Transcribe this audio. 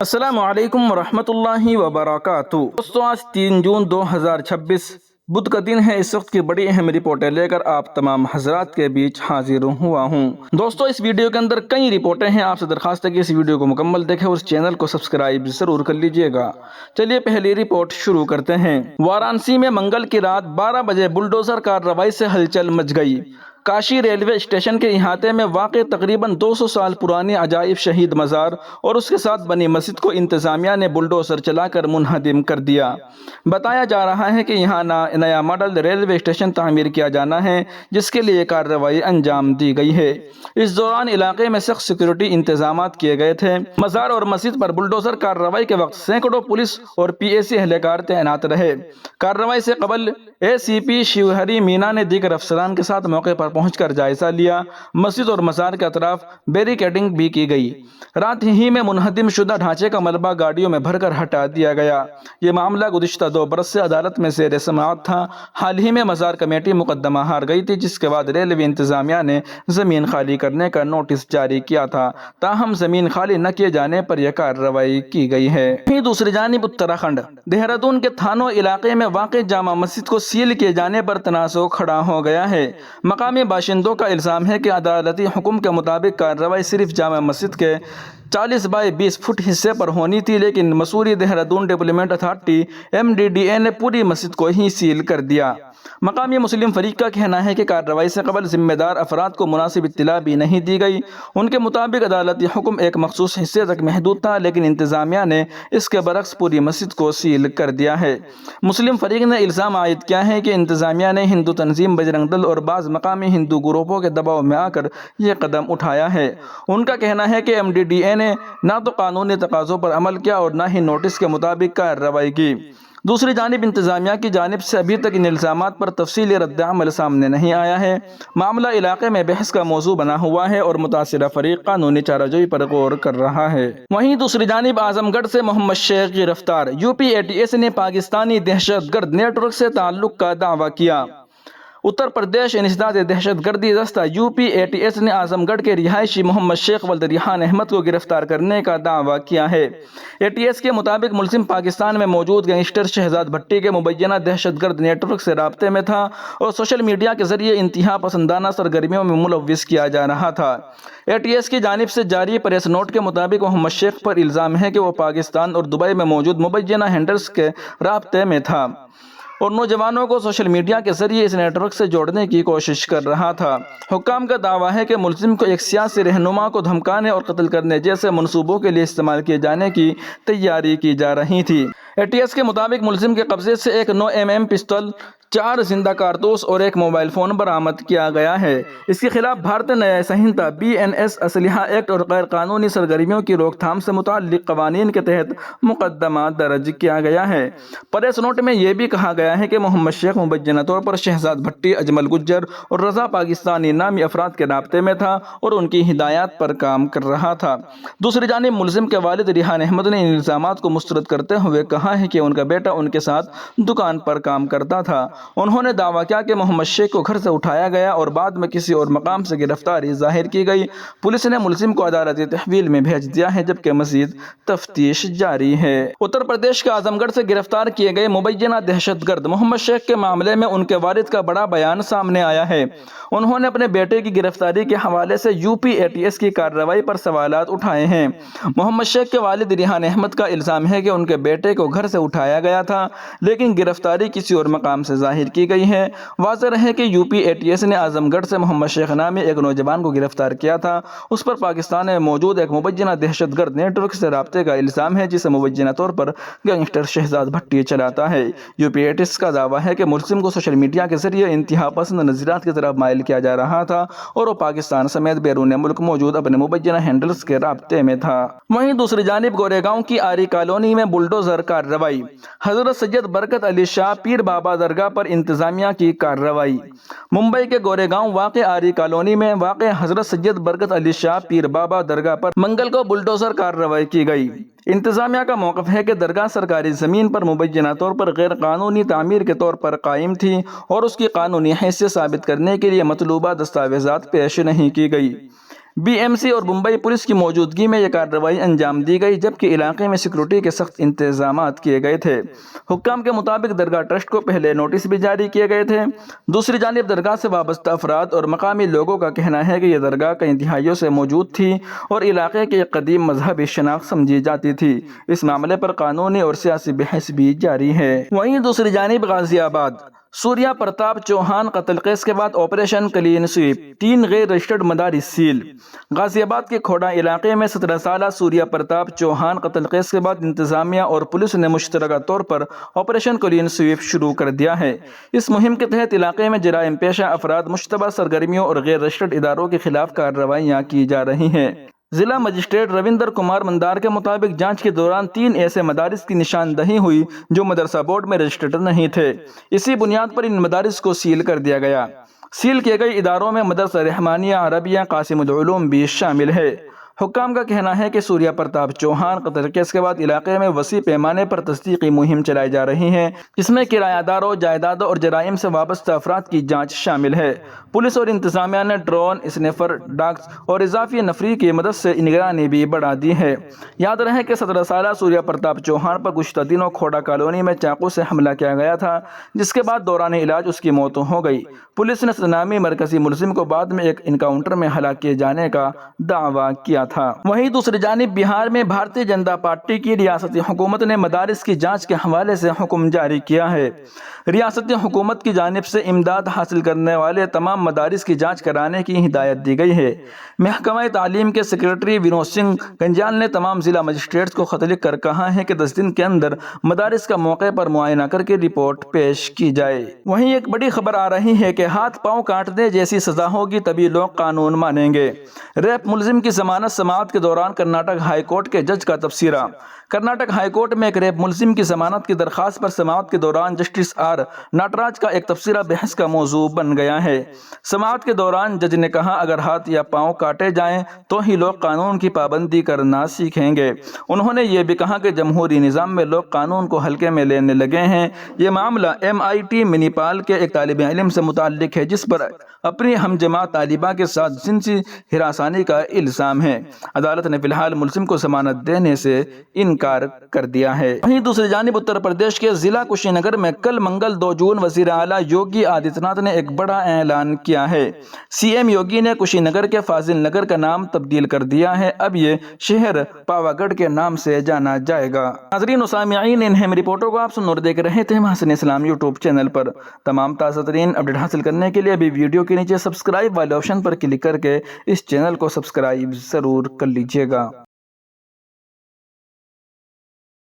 السلام علیکم ورحمۃ اللہ وبرکاتہ۔ دوستوں، آج 3 جون 2026 بدھ کا دن ہے۔ اس وقت کی بڑی اہم رپورٹیں لے کر آپ تمام حضرات کے بیچ حاضر ہوا ہوں۔ دوستوں، اس ویڈیو کے اندر کئی رپورٹیں ہیں۔ آپ سے درخواست ہے کہ اس ویڈیو کو مکمل دیکھیں اور اس چینل کو سبسکرائب ضرور کر لیجئے گا۔ چلیے پہلی رپورٹ شروع کرتے ہیں۔ وارانسی میں منگل کی رات 12 بجے بلڈوزر کارروائی سے ہلچل مچ گئی۔ کاشی ریلوے اسٹیشن کے احاطے میں واقع تقریباً 200 سال پرانی عجائب شہید مزار اور اس کے ساتھ بنی مسجد کو انتظامیہ نے بلڈوزر چلا کر منہدم کر دیا۔ بتایا جا رہا ہے کہ یہاں نیا ماڈل ریلوے اسٹیشن تعمیر کیا جانا ہے، جس کے لیے کارروائی انجام دی گئی ہے۔ اس دوران علاقے میں سخت سیکورٹی انتظامات کیے گئے تھے۔ مزار اور مسجد پر بلڈوزر کارروائی کے وقت سینکڑوں پولیس اور پی اے سی اہلکار تعینات رہے۔ کارروائی سے قبل اے سی پی شیو ہری مینا نے دیگر افسران کے ساتھ موقع پر پہنچ کر جائزہ لیا۔ مسجد اور مزار کے اطراف بیریکیڈنگ بھی کی گئی۔ رات ہی میں منہدم شدہ ڈھانچے کا ملبہ گاڑیوں میں بھر کر ہٹا دیا گیا۔ یہ معاملہ گزشتہ 2 برس سے عدالت میں زیر سماعت تھا۔ حال ہی میں مزار کمیٹی مقدمہ ہار گئی تھی، جس کے بعد ریلوے انتظامیہ نے زمین خالی کرنے کا نوٹس جاری کیا تھا، تاہم زمین خالی نہ کیے جانے پر یہ کارروائی کی گئی ہے۔ وہیں دوسری جانب اتراکھنڈ دہرادون کے تھانوں علاقے میں واقع جامع مسجد کو سیل کیے جانے پر تنازع کھڑا ہو گیا ہے۔ مقامی باشندوں کا الزام ہے کہ عدالتی حکم کے مطابق کارروائی صرف جامع مسجد کے 40 بائی 20 فٹ حصے پر ہونی تھی، لیکن Mussoorie Dehradun development authority MDDA نے پوری مسجد کو ہی سیل کر دیا۔ مقامی مسلم فریق کا کہنا ہے کہ کارروائی سے قبل ذمہ دار افراد کو مناسب اطلاع بھی نہیں دی گئی۔ ان کے مطابق عدالتی حکم ایک مخصوص حصے تک محدود تھا، لیکن انتظامیہ نے اس کے برعکس پوری مسجد کو سیل کر دیا ہے۔ مسلم فریق نے الزام عائد کیا ہے کہ انتظامیہ نے ہندو تنظیم بجرنگ دل اور بعض مقامی ہندو گروپوں کے دباؤ میں آ کر یہ قدم اٹھایا ہے۔ ان کا کہنا ہے کہ MDDA نے نہ تو قانونی تقاضوں پر عمل کیا اور نہ ہی نوٹس کے مطابق کارروائی کی۔ دوسری جانب انتظامیہ کی جانب سے ابھی تک ان الزامات پر تفصیلی رد عمل سامنے نہیں آیا ہے۔ معاملہ علاقے میں بحث کا موضوع بنا ہوا ہے اور متاثرہ فریق قانونی چارہ جوئی پر غور کر رہا ہے۔ وہیں دوسری جانب اعظم گڑھ سے محمد شیخ گرفتار۔ UP ATS نے پاکستانی دہشت گرد نیٹ ورک سے تعلق کا دعویٰ کیا۔ اتر پردیش انسداد دہشت گردی دستہ UP ATS نے اعظم گڑھ کے رہائشی محمد شیخ ولد ریحان احمد کو گرفتار کرنے کا دعویٰ کیا ہے۔ ATS کے مطابق ملزم پاکستان میں موجود گینگسٹر شہزاد بھٹی کے مبینہ دہشت گرد نیٹ ورک سے رابطے میں تھا اور سوشل میڈیا کے ذریعے انتہا پسندانہ سرگرمیوں میں ملوث کیا جا رہا تھا۔ ATS کی جانب سے جاری پریس نوٹ کے مطابق محمد شیخ پر الزام ہے کہ وہ پاکستان اور دبئی میں موجود مبینہ ہینڈلز کے رابطے میں تھا اور نوجوانوں کو سوشل میڈیا کے ذریعے اس نیٹ ورک سے جوڑنے کی کوشش کر رہا تھا۔ حکام کا دعویٰ ہے کہ ملزم کو ایک سیاسی رہنما کو دھمکانے اور قتل کرنے جیسے منصوبوں کے لیے استعمال کیے جانے کی تیاری کی جا رہی تھی۔ ATS کے مطابق ملزم کے قبضے سے ایک 9mm پستول، 4 زندہ کارتوس اور ایک موبائل فون برآمد کیا گیا ہے۔ اس کے خلاف بھارتی نیائے سنہتا BNS اسلحہ ایکٹ اور غیر قانونی سرگرمیوں کی روک تھام سے متعلق قوانین کے تحت مقدمہ درج کیا گیا ہے۔ پریس نوٹ میں یہ بھی کہا گیا ہے کہ محمد شیخ مبینہ طور پر شہزاد بھٹی، اجمل گجر اور رضا پاکستانی نامی افراد کے رابطے میں تھا اور ان کی ہدایات پر کام کر رہا تھا۔ دوسری جانب ملزم کے والد ریحان احمد نے ان الزامات کو مسترد کرتے ہوئے کہا ہے کہ ان کا بیٹا ان کے ساتھ دکان پر کام کرتا تھا۔ انہوں نے دعویٰ کیا کہ محمد شیخ کو گھر سے اٹھایا گیا اور بعد میں کسی اور مقام سے گرفتاری ظاہر کی گئی۔ پولیس نے ملزم کو عدالتی تحویل میں بھیج دیا ہے، جبکہ مزید تفتیش جاری ہے۔ اتر پردیش کے اعظم گڑھ سے گرفتار کیے گئے مبینہ دہشت گرد محمد شیخ کے معاملے میں ان کے والد کا بڑا بیان سامنے آیا ہے۔ انہوں نے اپنے بیٹے کی گرفتاری کے حوالے سے UP ATS کی کارروائی پر سوالات اٹھائے ہیں۔ محمد شیخ کے والد ریحان احمد کا الزام ہے کہ ان کے بیٹے کو گھر سے اٹھایا گیا تھا، لیکن گرفتاری کسی اور مقام سے ظاہر کی گئی ہے۔ واضح رہے کہ UP ATS نے اعظم گڑھ سے محمد شیخ نامی ایک نوجوان کو گرفتار کیا تھا۔ اس پر پاکستان میں موجود ایک مبینہ دہشت گرد نیٹ ورک سے رابطے کا الزام ہے، جسے مبینہ طور پر گینگسٹر شہزاد بھٹی چلاتا ہے۔ UP ATS کا دعویٰ ہے کہ ملزم کو سوشل میڈیا کے ذریعے انتہا پسند نظریات کی طرف مائل کیا جا رہا تھا اور وہ پاکستان سمیت بیرون ملک موجود اپنے مبینہ ہینڈلز کے رابطے میں تھا۔ وہیں دوسری جانب گورے گاؤں کی آری کالونی میں بلڈوزر کارروائی۔ حضرت سید برکت علی شاہ پیر بابا درگاہ پر انتظامیہ کی کارروائی۔ ممبئی کے گورے گاؤں واقع آری کالونی میں واقع حضرت سید برکت علی شاہ پیر بابا درگاہ پر منگل کو بلڈوزر کارروائی کی گئی۔ انتظامیہ کا موقف ہے کہ درگاہ سرکاری زمین پر مبینہ طور پر غیر قانونی تعمیر کے طور پر قائم تھی اور اس کی قانونی حیثیت ثابت کرنے کے لیے مطلوبہ دستاویزات پیش نہیں کی گئی۔ BMC اور ممبئی پولیس کی موجودگی میں یہ کارروائی انجام دی گئی، جبکہ علاقے میں سیکورٹی کے سخت انتظامات کیے گئے تھے۔ حکام کے مطابق درگاہ ٹرسٹ کو پہلے نوٹس بھی جاری کیے گئے تھے۔ دوسری جانب درگاہ سے وابستہ افراد اور مقامی لوگوں کا کہنا ہے کہ یہ درگاہ کئی دہائیوں سے موجود تھی اور علاقے کی ایک قدیم مذہبی شناخت سمجھی جاتی تھی۔ اس معاملے پر قانونی اور سیاسی بحث بھی جاری ہے۔ وہیں دوسری جانب غازی آباد، سوریہ پرتاپ چوہان قتل کیس کے بعد آپریشن کلین سویپ، 3 غیر رجسٹرڈ مدارس سیل۔ غازی آباد کے کھوڑا علاقے میں 17 سالہ سوریہ پرتاپ چوہان قتل کیس کے بعد انتظامیہ اور پولیس نے مشترکہ طور پر آپریشن کلین سویپ شروع کر دیا ہے۔ اس مہم کے تحت علاقے میں جرائم پیشہ افراد، مشتبہ سرگرمیوں اور غیر رجسٹرڈ اداروں کے خلاف کارروائیاں کی جا رہی ہیں۔ ضلع مجسٹریٹ روندر کمار مندار کے مطابق جانچ کے دوران 3 ایسے مدارس کی نشاندہی ہوئی جو مدرسہ بورڈ میں رجسٹرڈ نہیں تھے۔ اسی بنیاد پر ان مدارس کو سیل کر دیا گیا۔ سیل کیے گئے اداروں میں مدرسہ رحمانیہ عربیہ قاسم العلوم بھی شامل ہے۔ حکام کا کہنا ہے کہ سوریہ پرتاپ چوہان قتل کیس کے بعد علاقے میں وسیع پیمانے پر تصدیقی مہم چلائی جا رہی ہے، جس میں کرایہ داروں، جائیدادوں اور جرائم سے وابستہ افراد کی جانچ شامل ہے۔ پولیس اور انتظامیہ نے ڈرون، اسنیفر ڈاگز اور اضافی نفری کی مدد سے نگرانی بھی بڑھا دی ہے۔ یاد رہے کہ 17 سالہ سوریہ پرتاپ چوہان پر گزشتہ دنوں کھوڑا کالونی میں چاقو سے حملہ کیا گیا تھا، جس کے بعد دوران علاج اس کی موت ہو گئی۔ پولیس نے نامی مرکزی ملزم کو بعد میں ایک انکاؤنٹر میں ہلاک کیے جانے کا دعویٰ کیا تھا۔ وہیں دوسری جانب بہار میں بھارتیہ جنتا پارٹی کی ریاستی حکومت نے مدارس کی جانچ کے حوالے سے حکم جاری کیا ہے۔ ریاستی حکومت کی جانب سے امداد حاصل کرنے والے تمام مدارس کی جانچ کرانے کی ہدایت دی گئی ہے۔ محکمہ تعلیم کے سیکریٹری ونود سنگھ گنجال نے تمام ضلع مجسٹریٹس کو خط لکھ کر کہا ہے کہ 10 دن کے اندر مدارس کا موقع پر معائنہ کر کے رپورٹ پیش کی جائے۔ وہیں ایک بڑی خبر آ رہی ہے کہ ہاتھ پاؤں کاٹنے جیسی سزا ہوگی تبھی لوگ قانون مانیں گے۔ ریپ ملزم کی ضمانت سماعت کے دوران کرناٹک ہائی کورٹ کے جج کا تبصرہ۔ کرناٹک ہائی کورٹ میں ایک ریپ ملزم کی ضمانت کی درخواست پر سماعت کے دوران جسٹس آر نٹراج کا ایک تبصرہ بحث کا موضوع بن گیا ہے۔ سماعت کے دوران جج نے کہا، اگر ہاتھ یا پاؤں کاٹے جائیں تو ہی لوگ قانون کی پابندی کرنا سیکھیں گے۔ انہوں نے یہ بھی کہا کہ جمہوری نظام میں لوگ قانون کو ہلکے میں لینے لگے ہیں۔ یہ معاملہ MIT منیپال کے ایک طالب علم سے متعلق ہے جس پر اپنی ہم جماعت طالبہ کے ساتھ جنسی ہراسانی کا الزام ہے۔ عدالت نے فی الحال ملزم کو ضمانت دینے سے انکار کر دیا ہے۔ وہیں دوسری جانب اتر پردیش کے ضلع کشی نگر میں کل منگل 2 جون وزیر اعلیٰ یوگی آدتیہ ناتھ نے ایک بڑا اعلان کیا ہے۔ CM یوگی نے کشی نگر کے فاضل نگر کا نام تبدیل کر دیا ہے، اب یہ شہر پاوا گڑھ کے نام سے جانا جائے گا۔ ناظرین و سامعین، ان اہم رپورٹوں کو آپ سن اور دیکھ رہے تھے محسن اسلام یوٹیوب چینل پر۔ تمام تازہ ترین اپڈیٹ حاصل کرنے کے لیے ابھی ویڈیو کے نیچے سبسکرائب والے آپشن پر کلک کر کے اس چینل کو سبسکرائب ضرور کر لیجیے گا۔